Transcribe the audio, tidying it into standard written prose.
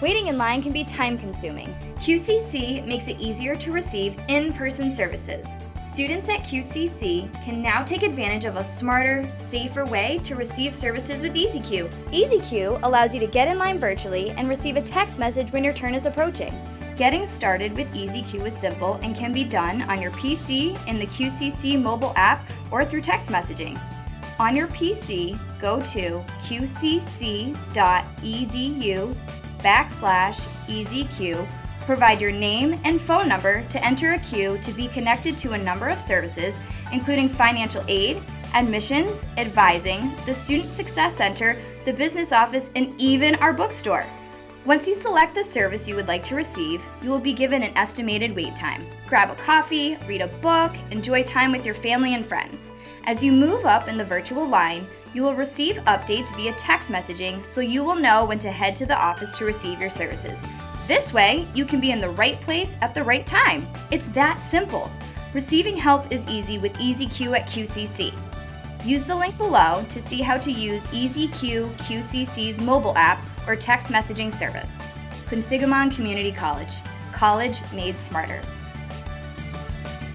Waiting in line can be time-consuming. QCC makes it easier to receive in-person services. Students at QCC can now take advantage of a smarter, safer way to receive services with EasyQ. EasyQ allows you to get in line virtually and receive a text message when your turn is approaching. Getting started with EasyQ is simple and can be done on your PC in the QCC mobile app or through text messaging. On your PC, go to qcc.edu/EasyQ. Provide your name and phone number to enter a queue to be connected to a number of services, including financial aid, admissions, advising, the Student Success Center, the business office, and even our bookstore. Once you select the service you would like to receive, you will be given an estimated wait time. Grab a coffee, read a book, enjoy time with your family and friends. As you move up in the virtual line, you will receive updates via text messaging, so you will know when to head to the office to receive your services. This way, you can be in the right place at the right time. It's that simple. Receiving help is easy with EasyQ at QCC. Use the link below to see how to use EasyQ QCC's mobile app or text messaging service. Quinsigamon Community College. College made smarter.